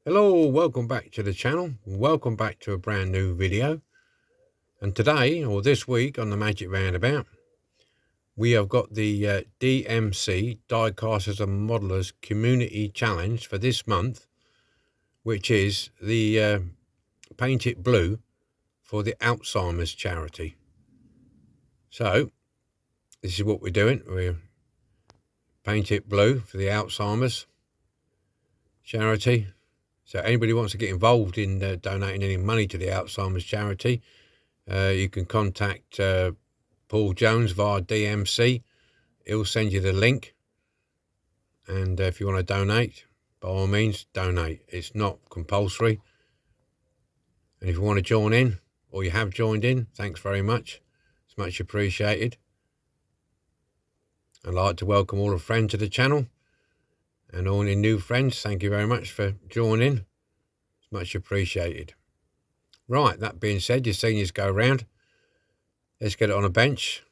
Hello, welcome back to the channel. Welcome back to a brand new video. And today, or this week on the Magic Roundabout, we have got the DMC Diecasters and Modelers Community Challenge for this month, which is the Paint It Blue for the Alzheimer's charity. So, this is what we're doing. We're Paint It Blue for the Alzheimer's charity. So anybody wants to get involved in donating any money to the Alzheimer's charity, you can contact Paul Jones via DMC. He'll send you the link. And if you want to donate, by all means, donate. It's not compulsory. And if you want to join in, or you have joined in, thanks very much. It's much appreciated. I'd like to welcome all the friends to the channel. And all your new friends, thank you very much for joining. It's much appreciated. Right, that being said, you've seen this go round. Let's get it on a bench,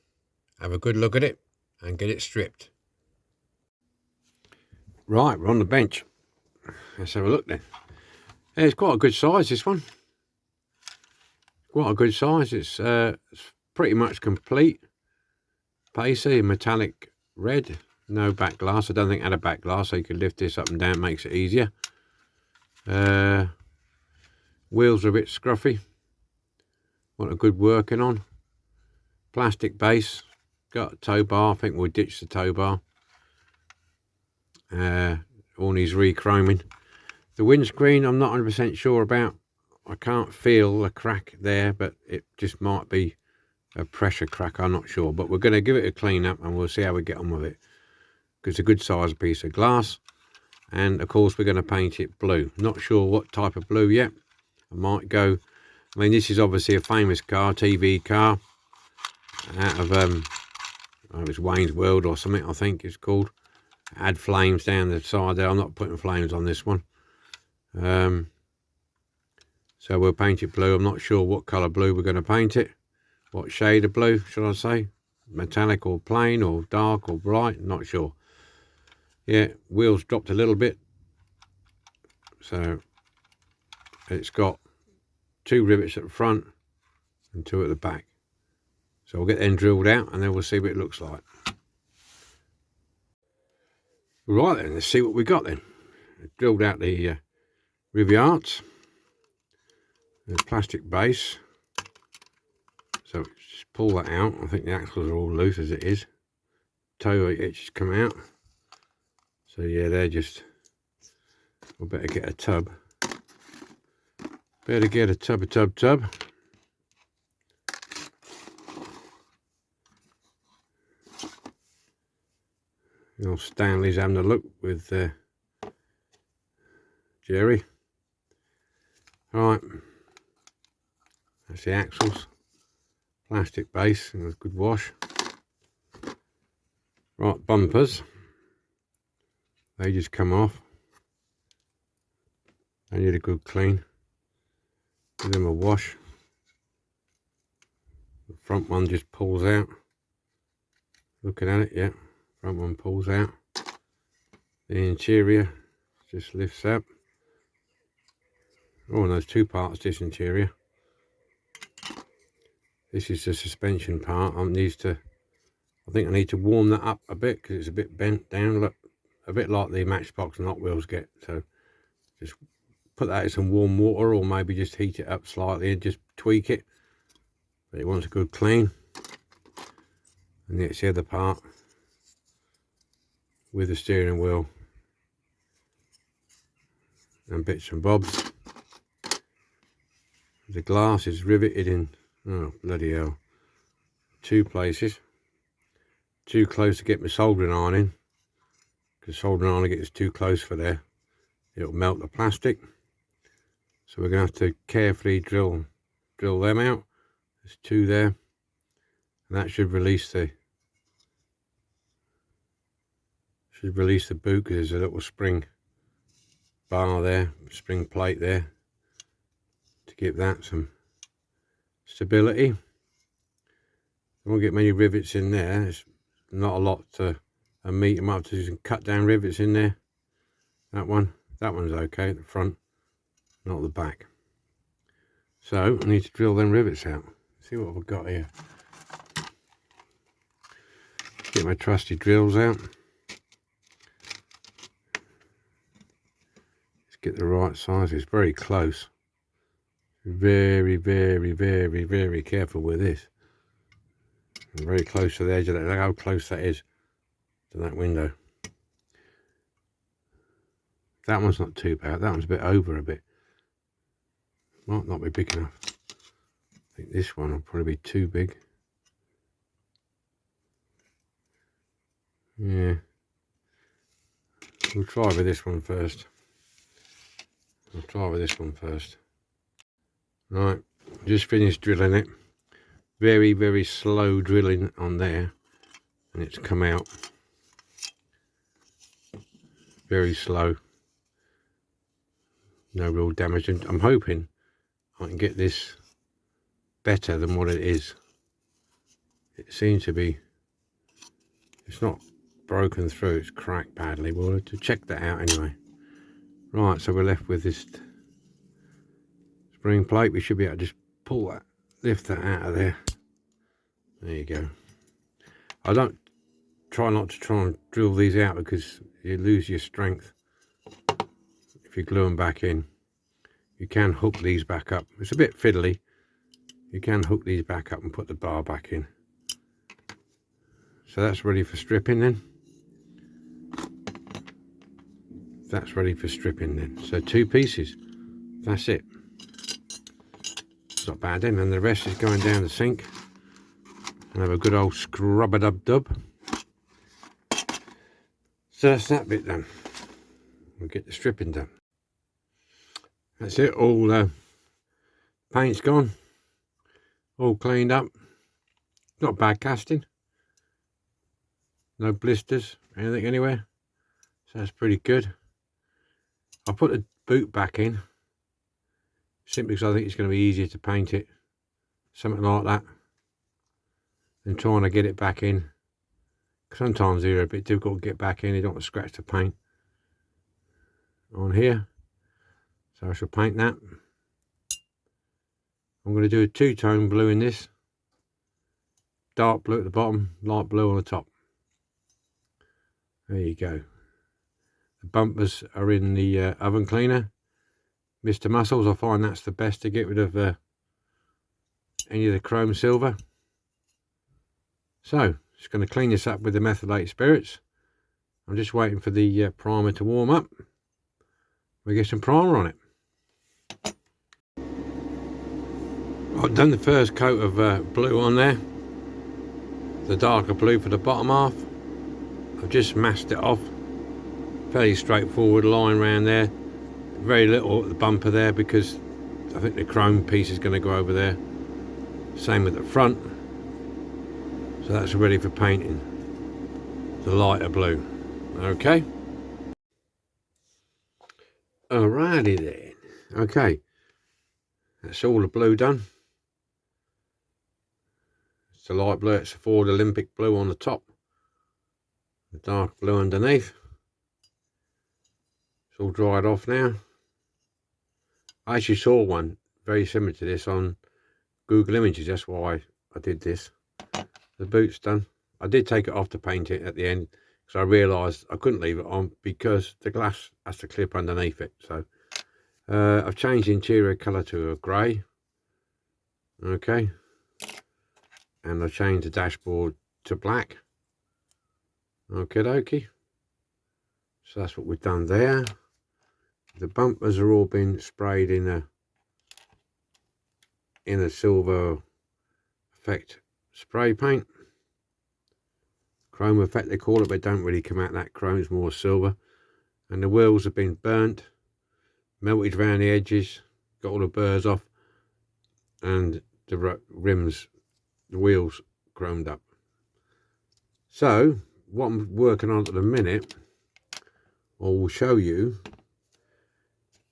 have a good look at it, and get it stripped. Right, we're on the bench. Let's have a look then. Yeah, it's quite a good size, this one. Quite a good size. It's pretty much complete. Pacer, metallic red. No back glass. I don't think it had a back glass, so you can lift this up and down, makes it easier. Wheels are a bit scruffy. Want a good working on. Plastic base. Got a tow bar. I think we'll ditch the tow bar. All needs re-chroming. The windscreen I'm not 100% sure about. I can't feel a crack there, but it just might be a pressure crack. I'm not sure. But we're going to give it a clean up and we'll see how we get on with it. It's a good size piece of glass, and of course we're going to paint it blue. Not sure what type of blue yet. I might go, I mean, this is obviously a famous car, TV car, out of it was Wayne's World or something, I think it's called. Add flames down the side there. I'm not putting flames on this one. So we'll paint it blue. I'm not sure what colour blue we're going to paint it. What shade of blue should I say? Metallic or plain or dark or bright? Not sure. Yeah, wheels dropped a little bit, so it's got 2 rivets at the front and 2 at the back. So we'll get them drilled out and then we'll see what it looks like. Right then, let's see what we got then. Drilled out the rivets, the plastic base. So just pull that out. I think the axles are all loose as it is. Toe edges come out. So yeah, they're just, we'll better get a tub. Better get a tub. You know, Stanley's having a look with Jerry. Right, that's the axles. Plastic base and a good wash. Right, bumpers. They just come off. They need a good clean. Give them a wash. The front one just pulls out. Looking at it, yeah. Front one pulls out. The interior just lifts up. Oh, and there's 2 parts this interior. This is the suspension part. I think I need to warm that up a bit because it's a bit bent down. Look, a bit like the Matchbox and Hot Wheels get. So just put that in some warm water, or maybe just heat it up slightly and just tweak it. But it wants a good clean. And it's the other part with the steering wheel and bits and bobs. The glass is riveted in, oh bloody hell, 2 places. Too close to get my soldering iron in, because soldering iron gets too close for there, it'll melt the plastic. So we're going to have to carefully drill them out. There's 2 there, and that should release the boot, because there's a little spring bar there, spring plate there, to give that some stability. I won't get many rivets in there. It's not a lot to meet. I might have to do some cut down rivets in there. That one's okay at the front. not the back. So I need to drill them rivets out. See what we've got here. Get my trusty drills out. Let's get the right size. It's very close. Very, very, very, very careful with this. I'm very close to the edge of that. Look how close that is to that window. That one's not too bad. That one's a bit over a bit. Might not be big enough. I think this one will probably be too big. Yeah. We'll try with this one first. Right, just finished drilling it. Very, very slow drilling on there. And it's come out. Very slow. No real damage. And I'm hoping I can get this better than what it is. It seems to be, it's not broken through, it's cracked badly. We'll have to check that out anyway. Right, so we're left with this spring plate. We should be able to just pull that, lift that out of there. There you go. I don't try not to try and drill these out because you lose your strength if you glue them back in. You can hook these back up. It's a bit fiddly. You can hook these back up and put the bar back in. So that's ready for stripping then. That's ready for stripping then. So 2 pieces. That's it. It's not bad then. And the rest is going down the sink. And have a good old scrub-a-dub-dub. So that's that bit done. We'll get the stripping done. That's it. All paint's gone. All cleaned up. Not bad casting. No blisters, anything anywhere. So that's pretty good. I put the boot back in simply because I think it's going to be easier to paint it. Something like that. Than trying to get it back in. Sometimes they're a bit difficult to get back in. You don't want to scratch the paint on here. So I shall paint that. I'm going to do a 2-tone blue in this. Dark blue at the bottom, light blue on the top. There you go. The bumpers are in the oven cleaner. Mr. Muscles, I find that's the best to get rid of any of the chrome silver. So, just going to clean this up with the methylated spirits. I'm just waiting for the primer to warm up. We'll get some primer on it. I've done the first coat of blue on there. The darker blue for the bottom half. I've just masked it off. Fairly straightforward line around there. Very little at the bumper there because I think the chrome piece is going to go over there. Same with the front. So that's ready for painting. The lighter blue. Okay. Alrighty then. Okay. That's all the blue done. It's the light blue. It's the Ford Olympic blue on the top. The dark blue underneath. It's all dried off now. I actually saw one very similar to this on Google Images. That's why I did this. The boot's done. I did take it off to paint it at the end because I realised I couldn't leave it on because the glass has to clip underneath it. So I've changed the interior colour to a grey. Okay. And I've changed the dashboard to black. Okie dokie. So that's what we've done there. The bumpers are all been sprayed in a silver effect spray paint. Chrome effect they call it, but don't really come out that chrome, it's more silver. And the wheels have been burnt, melted around the edges, got all the burrs off, and the rims, the wheels chromed up. So what I'm working on at the minute, I will show you.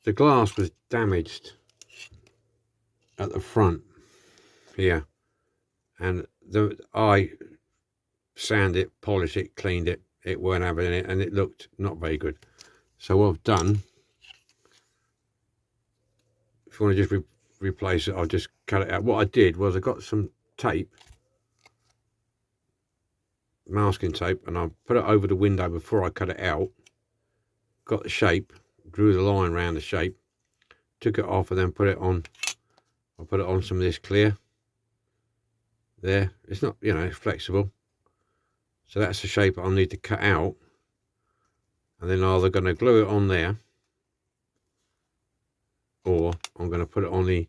The glass was damaged at the front here, and I sanded it, polished it, cleaned it. It weren't having it, and it looked not very good. So what I've done, if you want to just replace it, I'll just cut it out. What I did was I got some tape, masking tape, and I put it over the window before I cut it out. Got the shape, drew the line around the shape, took it off, and then put it on. I put it on some of this clear. There, it's not, you know, it's flexible. So that's the shape I need to cut out, and then either going to glue it on there, or I'm going to put it on the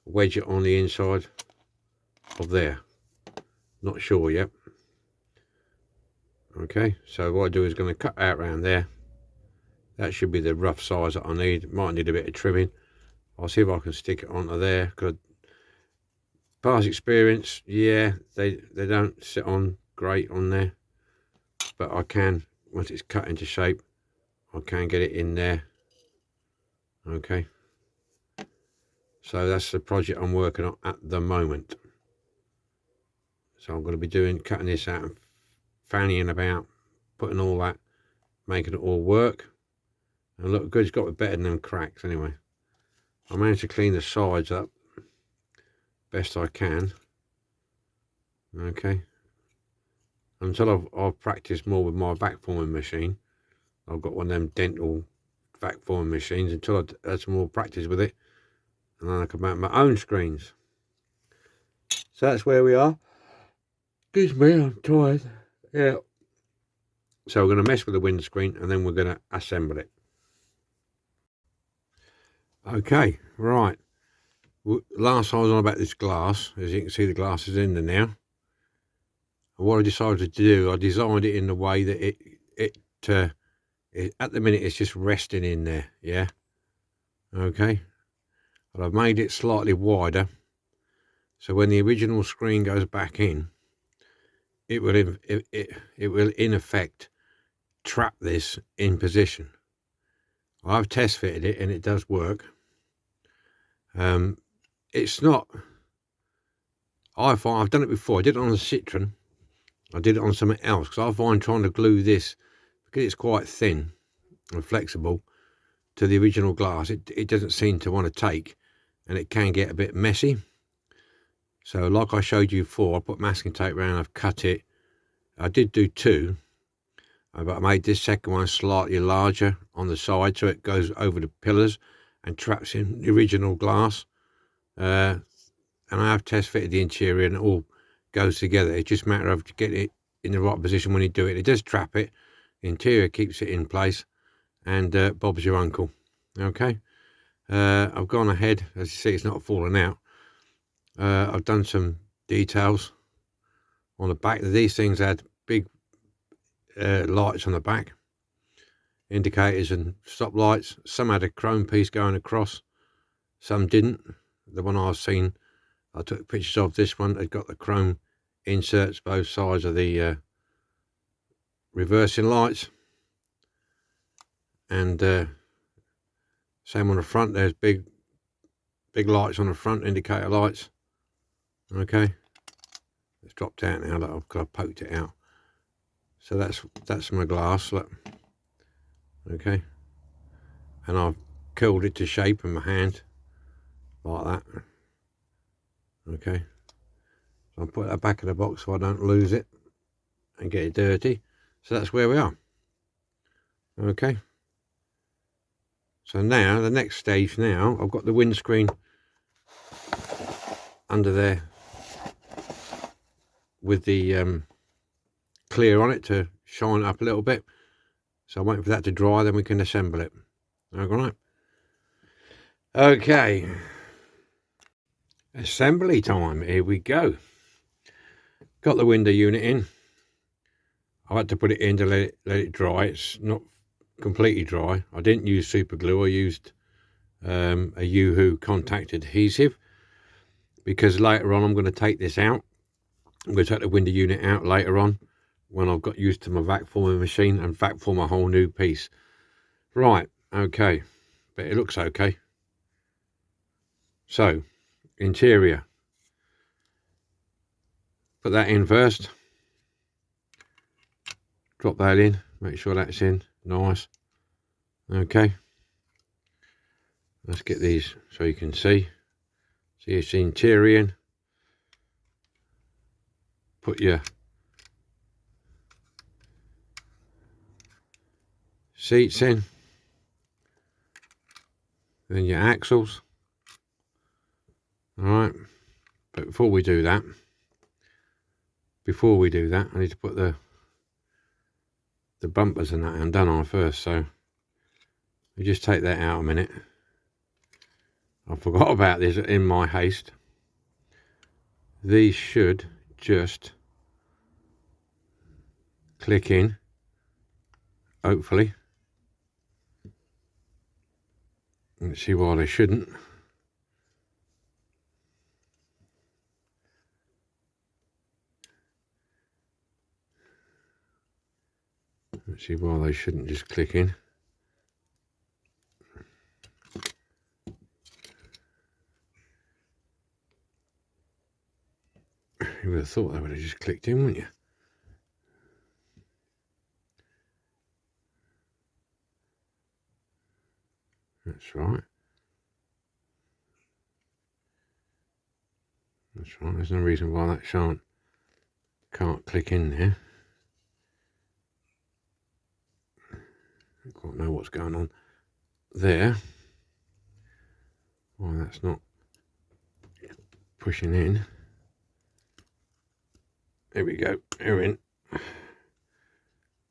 wedge it on the inside of there. Not sure yet. Okay, so what I do is going to cut out around there. That should be the rough size that I need. Might need a bit of trimming. I'll see if I can stick it onto there. Because past experience, yeah, they don't sit on great on there, but I can, once it's cut into shape, I can get it in there. Okay, so that's the project I'm working on at the moment. So I'm going to be cutting this out and fannying about, putting all that, making it all work and look good. It's got to be better than them cracks anyway. I managed to clean the sides up best I can. Okay, until I've practiced more with my vac forming machine. I've got one of them dental vac forming machines. Until I had some more practice with it, and then I can make my own screens. So that's where we are. Excuse me, I'm tired. Yeah. So we're going to mess with the windscreen, and then we're going to assemble it. Okay, right. Last I was on about this glass. As you can see, the glass is in there now. And what I decided to do, I designed it in the way that it at the minute it's just resting in there. Yeah. Okay. But I've made it slightly wider, so when the original screen goes back in, it will in effect trap this in position. I've test fitted it and it does work. It's not, I find, I've done it before. I did it on the Citroen. I did it on something else, because I find trying to glue this, because it's quite thin and flexible, to the original glass, it doesn't seem to want to take, and it can get a bit messy. So like I showed you before, I put masking tape around, I've cut it. I did do two, but I made this second one slightly larger on the side, so it goes over the pillars and traps in the original glass. And I have test fitted the interior, and it all goes together. It's just a matter of getting it in the right position when you do it. It does trap it. The interior keeps it in place, and Bob's your uncle. Okay. I've gone ahead, as you see, it's not falling out. I've done some details on the back. These things had big lights on the back, indicators and stop lights. Some had a chrome piece going across, some didn't. The one I've seen, I took pictures of this one, had got the chrome inserts both sides of the reversing lights, and same on the front. There's big lights on the front, indicator lights. Okay, it's dropped out now. Look, I've poked it out. So that's my glass. Look. Okay, and I've curled it to shape in my hand like that. Okay, so I'll put that back in the box so I don't lose it and get it dirty. So that's where we are. Okay, so now the next stage, now I've got the windscreen under there with the clear on it to shine up a little bit. So I'm waiting for that to dry, then we can assemble it. All right. Okay, assembly time. Here we go. Got the window unit in. I had to put it in to let it dry. It's not completely dry. I didn't use super glue. I used a Yoo-hoo contact adhesive, because later on I'm going to take this out. I'm going to take the window unit out later on when I've got used to my vac forming machine and vac form a whole new piece. Right, okay, but it looks okay. So, interior. Put that in first. Drop that in, make sure that's in, nice. Okay. Let's get these so you can see. See it's the interior in. Put your seats in. Then your axles. Alright. But before we do that, I need to put the bumpers and that undone on first. So we just take that out a minute. I forgot about this in my haste. These should just click in, hopefully. Let's see why they shouldn't. Let's see why they shouldn't just click in. You would have thought they would have just clicked in, wouldn't you? That's right. That's right. There's no reason why that can't click in there. I don't quite know what's going on there. Why that's not pushing in. There we go. They're in. Well,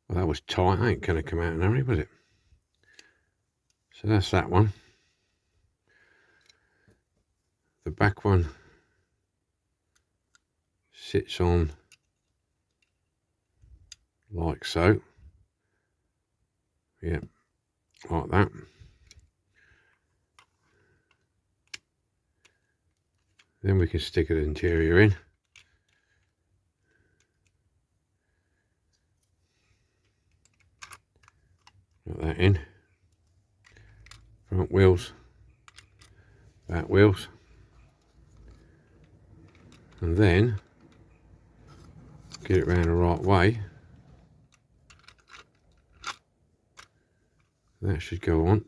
that was tight. I ain't going to come out in a hurry, was it? So that's that one. The back one sits on like so. Yeah, like that. Then we can stick an interior in. Put that in. Front wheels, back wheels. And then get it round the right way. That should go on.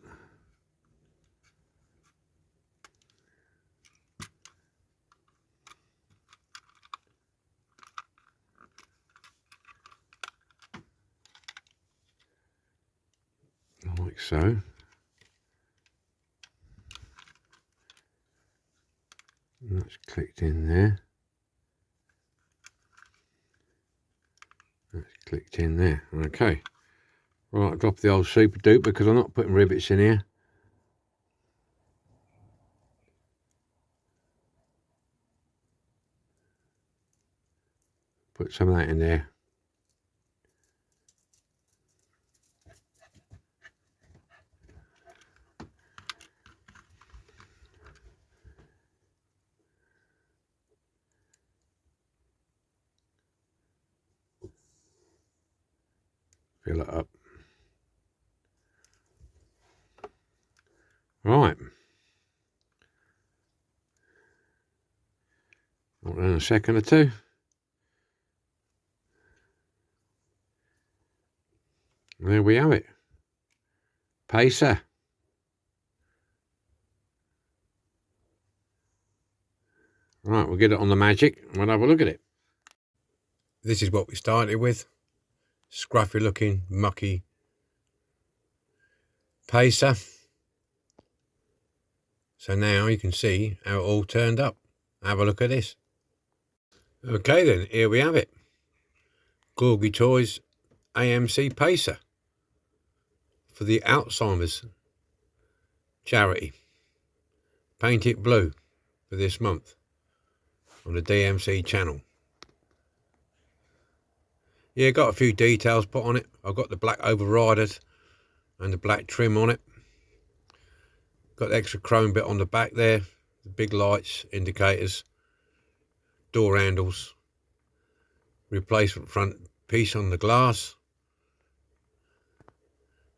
Like so. And that's clicked in there. That's clicked in there. Okay. Right, drop the old super dupe because I'm not putting rivets in here. Put some of that in there. Fill it up. Right. Hold on a second or two. There we have it. Pacer. Right, we'll get it on the Magic and we'll have a look at it. This is what we started with. Scruffy looking, mucky Pacer. So now you can see how it all turned up. Have a look at this. Okay then, here we have it. Corgi Toys AMC Pacer for the Alzheimer's charity. Paint it blue for this month on the DMC channel. Yeah, got a few details put on it. I've got the black overriders and the black trim on it. Got the extra chrome bit on the back there. The big lights, indicators, door handles, replacement front piece on the glass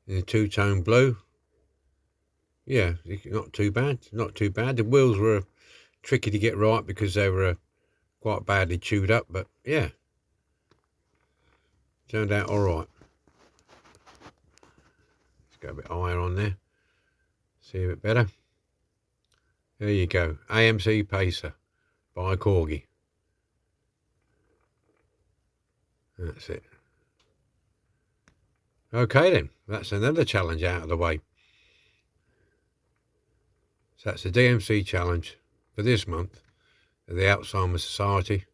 in a two-tone blue. Yeah, not too bad, not too bad. The wheels were tricky to get right because they were quite badly chewed up, but yeah, turned out all right. Let's go a bit higher on there, see a bit better. There you go. AMC Pacer by Corgi. That's it. Okay then, that's another challenge out of the way. So that's the DMC challenge for this month of the Alzheimer's Society.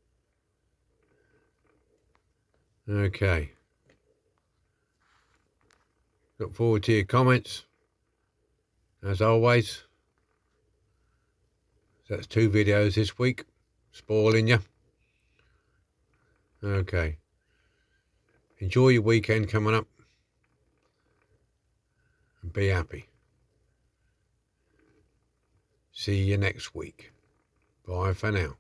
Okay. Look forward to your comments. As always. So that's 2 videos this week. Spoiling you. Okay. Enjoy your weekend coming up. And be happy. See you next week. Bye for now.